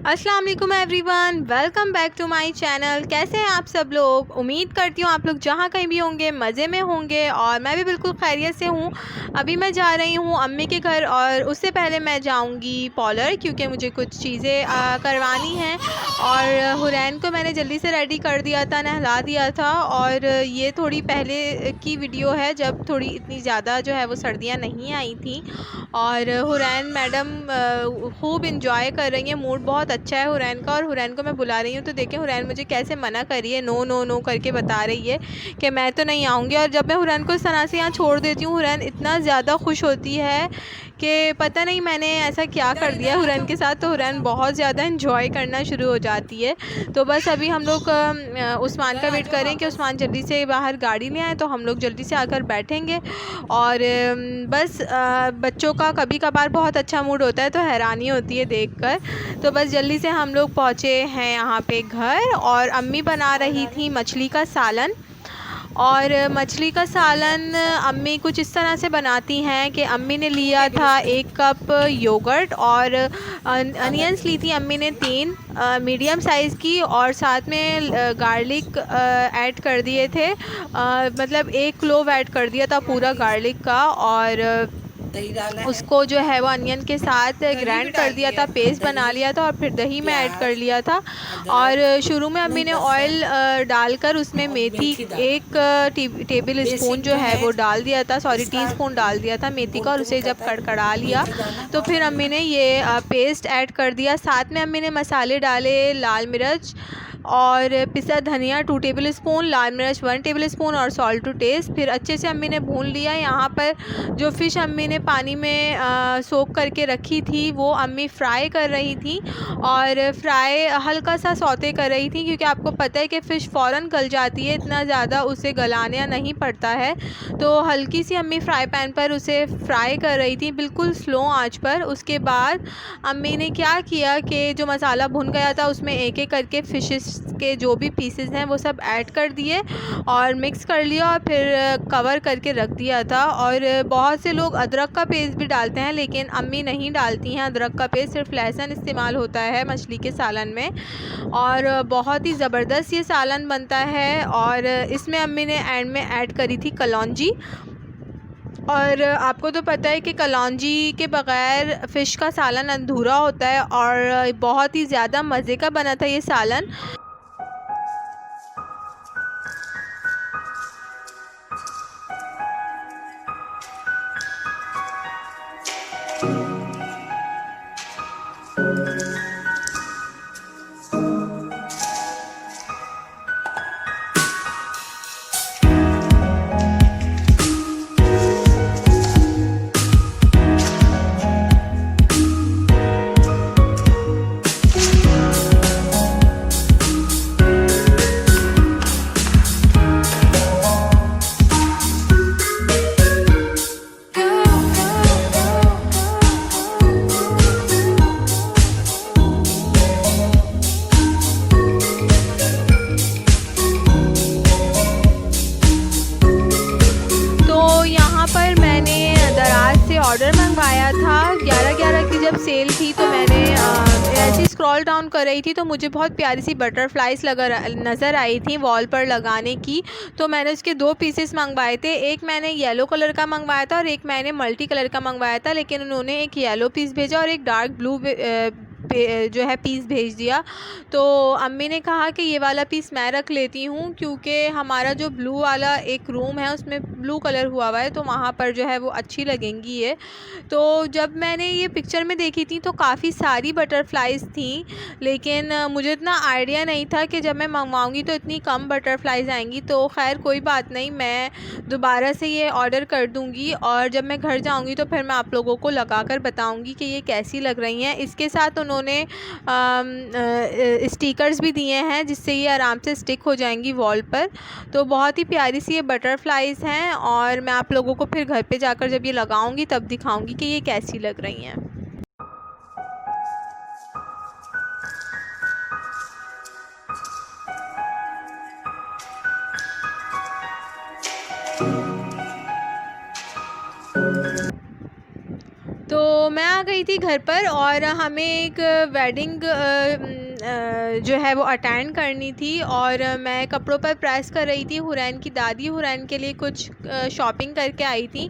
अस्सलाम वालेकुम everyone, welcome back to my channel. कैसे हैं आप सब लोग? उम्मीद करती हूँ आप लोग जहाँ कहीं भी होंगे मज़े में होंगे और मैं भी बिल्कुल खैरियत से हूँ। अभी मैं जा रही हूँ अम्मी के घर और उससे पहले मैं जाऊँगी पॉलर, क्योंकि मुझे कुछ चीज़ें करवानी हैं। और हुरैन को मैंने जल्दी से रेडी कर दिया था, नहला दिया था। और ये थोड़ी पहले की वीडियो है जब थोड़ी इतनी ज़्यादा जो है वो सर्दियाँ नहीं आई थी। और हुरैन मैडम खूब इंजॉय कर रही हैं, मूड बहुत अच्छा है हुरैन का। और हुरैन को मैं बुला रही हूँ तो देखें हुरैन मुझे कैसे मना कर रही है, नो नो नो करके बता रही है कि मैं तो नहीं आऊँगी। और जब मैं हुरैन को इस तरह से यहाँ छोड़ देती हूँ, हुरैन इतना ज़्यादा खुश होती है कि पता नहीं मैंने ऐसा क्या कर दिया है हुरैन के साथ। तो हुरैन बहुत ज़्यादा इंजॉय करना शुरू हो जाती है। तो बस अभी हम लोग उस्मान का वेट करें कि उस्मान जल्दी से बाहर गाड़ी ले आए तो हम लोग जल्दी से आकर बैठेंगे। और बस बच्चों का कभी कभार बहुत अच्छा मूड होता है तो हैरानी होती है देखकर। तो बस जल्दी से हम लोग पहुँचे हैं यहाँ पे घर। और अम्मी बना रही थी मछली का सालन। और मछली का सालन अम्मी कुछ इस तरह से बनाती हैं कि अम्मी ने लिया था 1 कप योगर्ट और अनियंस ली थी अम्मी ने 3 मीडियम साइज़ की। और साथ में गार्लिक ऐड कर दिए थे, मतलब 1 क्लोव ऐड कर दिया था पूरा गार्लिक का। और उसको जो है वो अनियन के साथ ग्राइंड कर दिया था, पेस्ट बना लिया था और फिर दही में ऐड कर लिया था। और शुरू में अम्मी ने ऑयल डालकर उसमें मेथी 1 टेबल स्पून जो है वो डाल दिया था, सॉरी टीस्पून डाल दिया था मेथी का। और उसे जब कड़कड़ा लिया तो फिर अम्मी ने ये पेस्ट ऐड कर दिया। साथ में अम्मी ने मसाले डाले, लाल मिर्च और पिसा धनिया 2 टेबल स्पून, लाल मिर्च 1 टेबल स्पून और सॉल्ट टू टेस्ट। फिर अच्छे से अम्मी ने भून लिया। यहाँ पर जो फ़िश अम्मी ने पानी में सोक करके रखी थी वो अम्मी फ्राई कर रही थी। और फ्राई हल्का सा सौते कर रही थी, क्योंकि आपको पता है कि फ़िश फ़ौरन गल जाती है, इतना ज़्यादा उसे गलाना नहीं पड़ता है। तो हल्की सी अम्मी फ्राई पैन पर उसे फ्राई कर रही थी, बिल्कुल स्लो आंच पर। उसके बाद अम्मी ने क्या किया कि जो मसाला भुन गया था उसमें एक एक करके फ़िशेस के जो भी पीसेस हैं वो सब ऐड कर दिए और मिक्स कर लिया और फिर कवर करके रख दिया था। और बहुत से लोग अदरक का पेस्ट भी डालते हैं, लेकिन अम्मी नहीं डालती हैं अदरक का पेस्ट, सिर्फ लहसुन इस्तेमाल होता है मछली के सालन में। और बहुत ही ज़बरदस्त ये सालन बनता है। और इसमें अम्मी ने एंड में ऐड करी थी कलौंजी। और आपको तो पता है कि कलौंजी के बग़ैर फ़िश का सालन अधूरा होता है। और बहुत ही ज़्यादा मज़े का बना था ये सालन। पर मैंने दराज से ऑर्डर मंगवाया था 11/11 की जब सेल थी। तो मैंने ऐसे स्क्रॉल डाउन कर रही थी तो मुझे बहुत प्यारी सी बटरफ्लाइज नज़र आई थी वॉल पर लगाने की। तो मैंने उसके 2 पीसेस मंगवाए थे, एक मैंने येलो कलर का मंगवाया था और एक मैंने मल्टी कलर का मंगवाया था। लेकिन उन्होंने एक येलो पीस भेजा और एक डार्क ब्लू जो है पीस भेज दिया। तो अम्मी ने कहा कि ये वाला पीस मैं रख लेती हूँ, क्योंकि हमारा जो ब्लू वाला एक रूम है उसमें ब्लू कलर हुआ हुआ है तो वहाँ पर जो है वो अच्छी लगेंगी ये। तो जब मैंने ये पिक्चर में देखी थी तो काफ़ी सारी बटरफ्लाइज़ थी, लेकिन मुझे इतना आइडिया नहीं था कि जब मैं मंगवाऊँगी तो इतनी कम बटरफ्लाइज़ आएंगी। तो खैर कोई बात नहीं, मैं दोबारा से ये ऑर्डर कर दूँगी और जब मैं घर जाऊँगी तो फिर मैं आप लोगों को लगा कर बताऊँगी कि ये कैसी लग रही हैं। इसके साथ उन्होंने स्टिकर्स भी दिए हैं जिससे ये आराम से स्टिक हो जाएंगी वॉल पर। तो बहुत ही प्यारी सी ये बटरफ्लाइज़ हैं और मैं आप लोगों को फिर घर पे जाकर जब ये लगाऊंगी तब दिखाऊंगी कि ये कैसी लग रही हैं। तो मैं आ गई थी घर पर और हमें एक वेडिंग जो है वो अटेंड करनी थी और मैं कपड़ों पर प्रेस कर रही थी। हुरैन की दादी हुरैन के लिए कुछ शॉपिंग करके आई थी,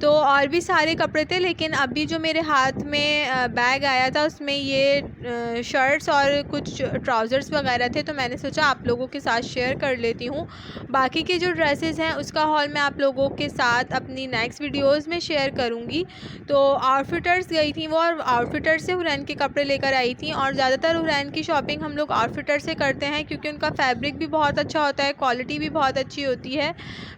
तो और भी सारे कपड़े थे, लेकिन अभी जो मेरे हाथ में बैग आया था उसमें ये शर्ट्स और कुछ ट्राउज़र्स वगैरह थे, तो मैंने सोचा आप लोगों के साथ शेयर कर लेती हूँ। बाकी के जो ड्रेसेस हैं उसका हॉल मैं आप लोगों के साथ अपनी नेक्स्ट वीडियोस में शेयर करूँगी। तो आउटफिटर्स गई थी वो, और आउटफिटर से हुरैन के कपड़े लेकर आई थी। और ज़्यादातर हुरैन की शॉपिंग हम लोग आउटफिटर से करते हैं क्योंकि उनका फैब्रिक भी बहुत अच्छा होता है, क्वालिटी भी बहुत अच्छी होती है,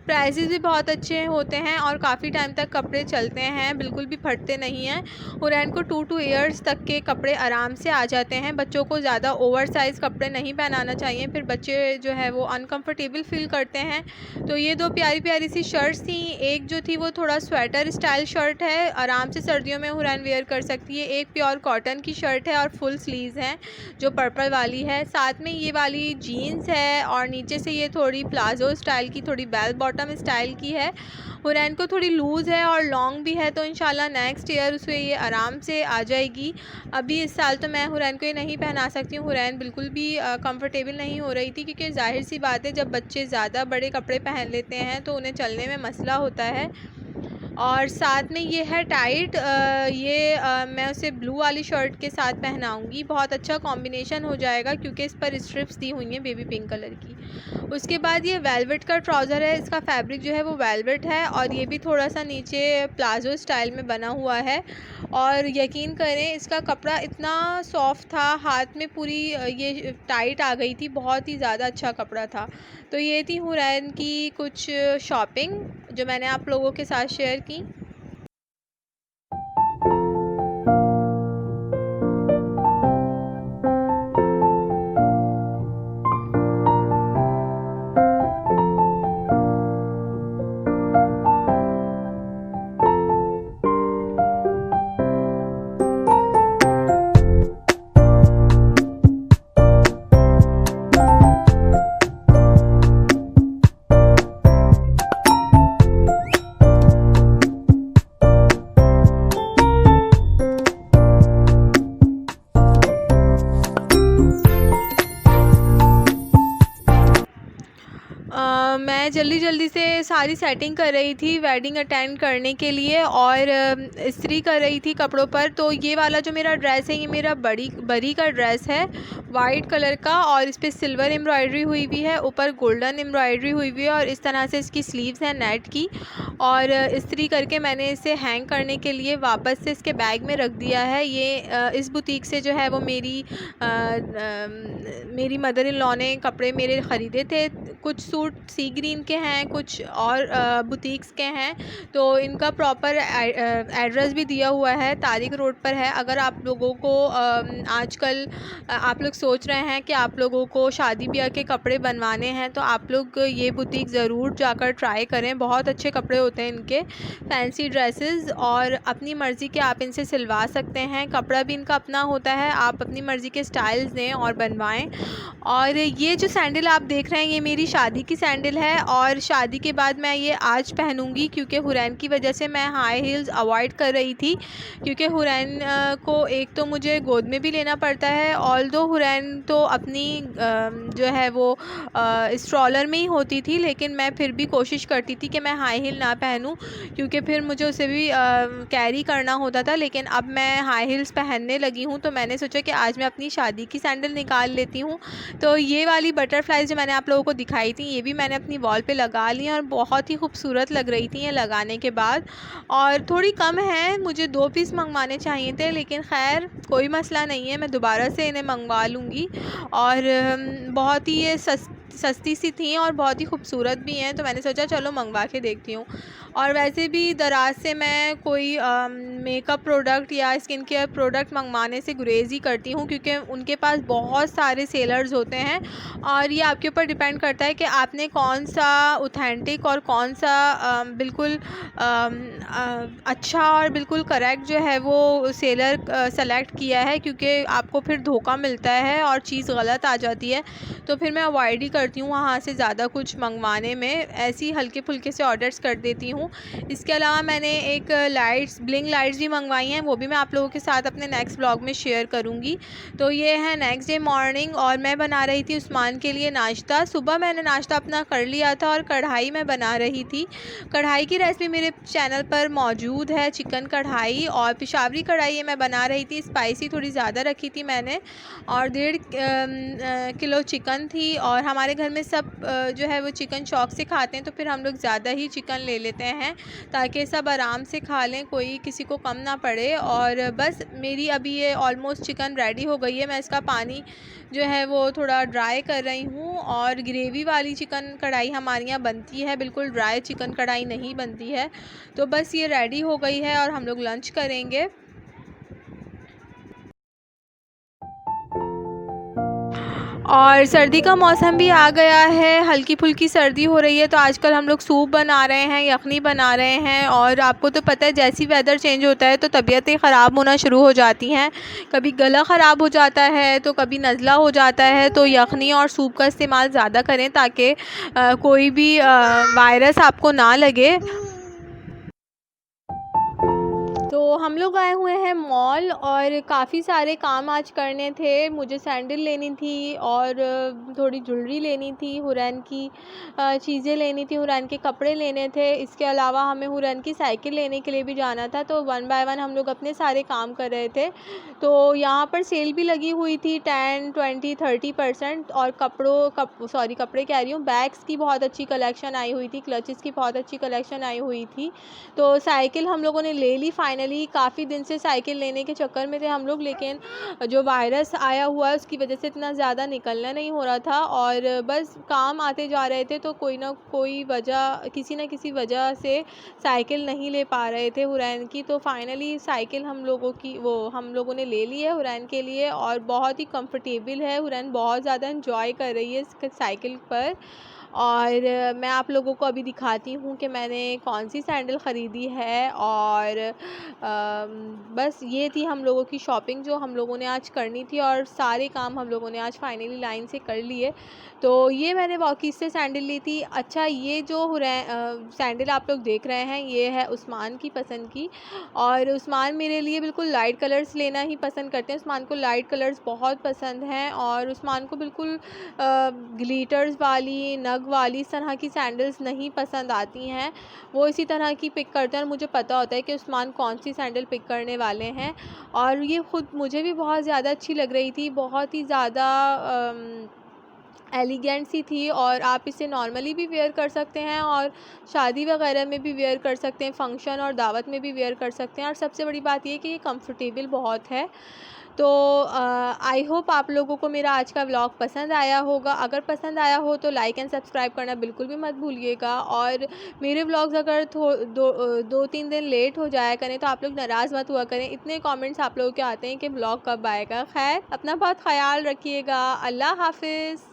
प्राइसेस भी बहुत अच्छे होते हैं और काफ़ी टाइम तक कपड़े चलते हैं, बिल्कुल भी फटते नहीं हैं। हुरैन को 2 ईयर्स तक के कपड़े आराम से आ जाते हैं। बच्चों को ज़्यादा ओवर साइज़ कपड़े नहीं पहनाना चाहिए, फिर बच्चे जो है वो अनकंफर्टेबल फील करते हैं। तो ये 2 प्यारी प्यारी सी शर्ट्स थी। एक जो थी वो थोड़ा स्वेटर स्टाइल शर्ट है, आराम से सर्दियों में हुरैन वेयर कर सकती है। एक प्योर कॉटन की शर्ट है और फुल स्लीव्स हैं जो पर्पल वाली है। साथ में ये वाली जीन्स है और नीचे से ये थोड़ी प्लाजो स्टाइल की, थोड़ी बेल बॉटम स्टाइल की है। हुरैन को थोड़ी लूज़ है और लॉन्ग भी है, तो इंशाल्लाह नेक्स्ट ईयर उसे ये आराम से आ जाएगी। अभी इस साल तो मैं हुरैन को ये नहीं पहना सकती हूँ, हुरैन बिल्कुल भी कंफर्टेबल नहीं हो रही थी, क्योंकि ज़ाहिर सी बात है जब बच्चे ज़्यादा बड़े कपड़े पहन लेते हैं तो उन्हें चलने में मसला होता है। और साथ में ये है टाइट, मैं उसे ब्लू वाली शर्ट के साथ पहनाऊँगी, बहुत अच्छा कॉम्बिनेशन हो जाएगा क्योंकि इस पर स्ट्रिप्स दी हुई हैं बेबी पिंक कलर की। उसके बाद ये वेलवेट का ट्राउज़र है, इसका फैब्रिक जो है वो वेलवेट है और ये भी थोड़ा सा नीचे प्लाजो स्टाइल में बना हुआ है। और यकीन करें इसका कपड़ा इतना सॉफ्ट था, हाथ में पूरी ये टाइट आ गई थी, बहुत ही ज़्यादा अच्छा कपड़ा था। तो ये थी हुरैन की कुछ शॉपिंग जो मैंने आप लोगों के साथ शेयर की। मैं जल्दी से सारी सेटिंग कर रही थी वेडिंग अटेंड करने के लिए और इस्त्री कर रही थी कपड़ों पर। तो ये वाला जो मेरा ड्रेस है ये मेरा बड़ी का ड्रेस है, वाइट कलर का, और इस पर सिल्वर एम्ब्रॉयडरी हुई हुई है, ऊपर गोल्डन एम्ब्रॉयडरी हुई हुई है और इस तरह से इसकी स्लीव्स हैं नेट की। और इस्त्री करके मैंने इसे हैंग करने के लिए वापस से इसके बैग में रख दिया है। ये इस बुटीक से जो है वो मेरी मदर इन लॉ ने कपड़े मेरे ख़रीदे थे। कुछ सूट सी ग्रीन के हैं, कुछ और बुटीक्स के हैं। तो इनका प्रॉपर एड्रेस भी दिया हुआ है, तारिक रोड पर है। अगर आप लोगों को आजकल आप लोग सोच रहे हैं कि आप लोगों को शादी ब्याह के कपड़े बनवाने हैं तो आप लोग ये बुटीक ज़रूर जाकर ट्राई करें, बहुत अच्छे कपड़े होते हैं इनके, फैंसी ड्रेसेस, और अपनी मर्ज़ी के आप इनसे सिलवा सकते हैं। कपड़ा भी इनका अपना होता है, आप अपनी मर्ज़ी के स्टाइल्स दें और बनवाएं। और ये जो सैंडल आप देख रहे हैं ये मेरी शादी की सैंडल है और शादी के बाद मैं ये आज पहनूंगी, क्योंकि हुरैन की वजह से मैं हाई हील्स अवॉइड कर रही थी, क्योंकि हुरैन को एक तो मुझे गोद में भी लेना पड़ता है, ऑल्दो हुरैन तो अपनी जो है वो स्ट्रॉलर में ही होती थी, लेकिन मैं फिर भी कोशिश करती थी कि मैं हाई हील ना पहनूं, क्योंकि फिर मुझे उसे भी कैरी करना होता था। लेकिन अब मैं हाई हील्स पहनने लगी हूँ तो मैंने सोचा कि आज मैं अपनी शादी की सैंडल निकाल लेती हूँ। तो ये वाली बटरफ्लाइज जो मैंने आप लोगों को दिखाई थी ये भी मैंने अपनी वॉल पे लगा ली और बहुत ही खूबसूरत लग रही थी ये लगाने के बाद। और थोड़ी कम है, मुझे 2 पीस मंगवाने चाहिए थे, लेकिन खैर कोई मसला नहीं है, मैं दोबारा से इन्हें मंगवा लूँगी। और बहुत ही ये सस्ती सी थी और बहुत ही खूबसूरत भी हैं, तो मैंने सोचा चलो मंगवा के देखती हूँ। और वैसे भी दराज से मैं कोई मेकअप प्रोडक्ट या स्किन केयर प्रोडक्ट मंगवाने से गुरेज़ ही करती हूँ, क्योंकि उनके पास बहुत सारे सेलर्स होते हैं और ये आपके ऊपर डिपेंड करता है कि आपने कौन सा ऑथेंटिक और कौन सा बिल्कुल अच्छा और बिल्कुल करेक्ट जो है वो सेलर सेलेक्ट किया है, क्योंकि आपको फिर धोखा मिलता है और चीज़ गलत आ जाती है। तो फिर मैं अवॉइड ही करती हूँ वहाँ से ज़्यादा कुछ मंगवाने में, ऐसी हल्के फुल्के से ऑर्डर्स कर देती हूँ। हूँ। इसके अलावा मैंने एक ब्लिंक लाइट्स भी मंगवाई हैं, वो भी मैं आप लोगों के साथ अपने नेक्स्ट ब्लॉग में शेयर करूँगी। तो ये है नेक्स्ट डे मॉर्निंग और मैं बना रही थी उस्मान के लिए नाश्ता। सुबह मैंने नाश्ता अपना कर लिया था और कढ़ाई मैं बना रही थी। कढ़ाई की रेसिपी मेरे चैनल पर मौजूद है, चिकन कढ़ाई और पेशावरी कढ़ाई ये मैं बना रही थी। स्पाइसी थोड़ी ज़्यादा रखी थी मैंने और 1.5 किलो चिकन थी और हमारे घर में सब जो है वो चिकन शौक से खाते हैं, तो फिर हम लोग ज़्यादा ही चिकन ले लेते हैं ताकि सब आराम से खा लें, कोई किसी को कम ना पड़े। और बस मेरी अभी ये ऑलमोस्ट चिकन रेडी हो गई है। मैं इसका पानी जो है वो थोड़ा ड्राई कर रही हूँ और ग्रेवी वाली चिकन कढ़ाई हमारे यहाँ बनती है, बिल्कुल ड्राई चिकन कढ़ाई नहीं बनती है। तो बस ये रेडी हो गई है और हम लोग लंच करेंगे। और सर्दी का मौसम भी आ गया है, हल्की फुल्की सर्दी हो रही है, तो आजकल हम लोग सूप बना रहे हैं, यखनी बना रहे हैं। और आपको तो पता है जैसी वेदर चेंज होता है तो तबीयतें ख़राब होना शुरू हो जाती हैं, कभी गला ख़राब हो जाता है तो कभी नज़ला हो जाता है। तो यखनी और सूप का इस्तेमाल ज़्यादा करें ताकि कोई भी वायरस आपको ना लगे। तो हम लोग आए हुए हैं मॉल और काफ़ी सारे काम आज करने थे। मुझे सैंडल लेनी थी और थोड़ी ज्वेलरी लेनी थी, हुरैन की चीज़ें लेनी थी, हुरैन के कपड़े लेने थे। इसके अलावा हमें हुरैन की साइकिल लेने के लिए भी जाना था। तो 1 बाय 1 हम लोग अपने सारे काम कर रहे थे। तो यहाँ पर सेल भी लगी हुई थी 10, 20, 30% और कपड़े कह रही हूँ, बैग्स की बहुत अच्छी कलेक्शन आई हुई थी, क्लचेस की बहुत अच्छी कलेक्शन आई हुई थी। तो साइकिल हम लोगों ने ले ली फाइनली। काफ़ी दिन से साइकिल लेने के चक्कर में थे हम लोग, लेकिन जो वायरस आया हुआ है उसकी वजह से इतना ज़्यादा निकलना नहीं हो रहा था और बस काम आते जा रहे थे। तो कोई ना कोई वजह, किसी न किसी वजह से साइकिल नहीं ले पा रहे थे हुरैन की। तो फाइनली साइकिल हम लोगों ने ले ली है हुरैन के लिए और बहुत ही कंफर्टेबल है। हुरैन बहुत ज़्यादा एंजॉय कर रही है इस साइकिल पर। और मैं आप लोगों को अभी दिखाती हूँ कि मैंने कौन सी सैंडल ख़रीदी है। और बस ये थी हम लोगों की शॉपिंग जो हम लोगों ने आज करनी थी और सारे काम हम लोगों ने आज फाइनली लाइन से कर लिए। तो ये मैंने वॉकीज़ से सैंडल ली थी। अच्छा, ये जो सैंडल आप लोग देख रहे हैं ये है उस्मान की पसंद की और उस्मान मेरे लिए बिल्कुल लाइट कलर्स लेना ही पसंद करते हैं। उस्मान को लाइट कलर्स बहुत पसंद हैं और उस्मान को बिल्कुल ग्लिटर्स वाली, नग वाली इस तरह की सैंडल्स नहीं पसंद आती हैं। वो इसी तरह की पिक करते हैं और मुझे पता होता है कि उस्मान कौन सी सैंडल पिक करने वाले हैं। और ये ख़ुद मुझे भी बहुत ज़्यादा अच्छी लग रही थी, बहुत ही ज़्यादा एलिगेंट सी थी और आप इसे नॉर्मली भी वेयर कर सकते हैं और शादी वगैरह में भी वेयर कर सकते हैं, फ़ंक्शन और दावत में भी वेयर कर सकते हैं। और सबसे बड़ी बात ये कि ये कंफर्टेबल बहुत है। तो आई होप आप लोगों को मेरा आज का व्लॉग पसंद आया होगा। अगर पसंद आया हो तो लाइक एंड सब्सक्राइब करना बिल्कुल भी मत भूलिएगा। और मेरे व्लॉग्स अगर 2-3 दिन लेट हो जाया करें तो आप लोग नाराज़ मत हुआ करें। इतने कमेंट्स आप लोगों के आते हैं कि व्लॉग कब आएगा। खैर, अपना बहुत ख़याल रखिएगा। अल्लाह हाफ़िज़।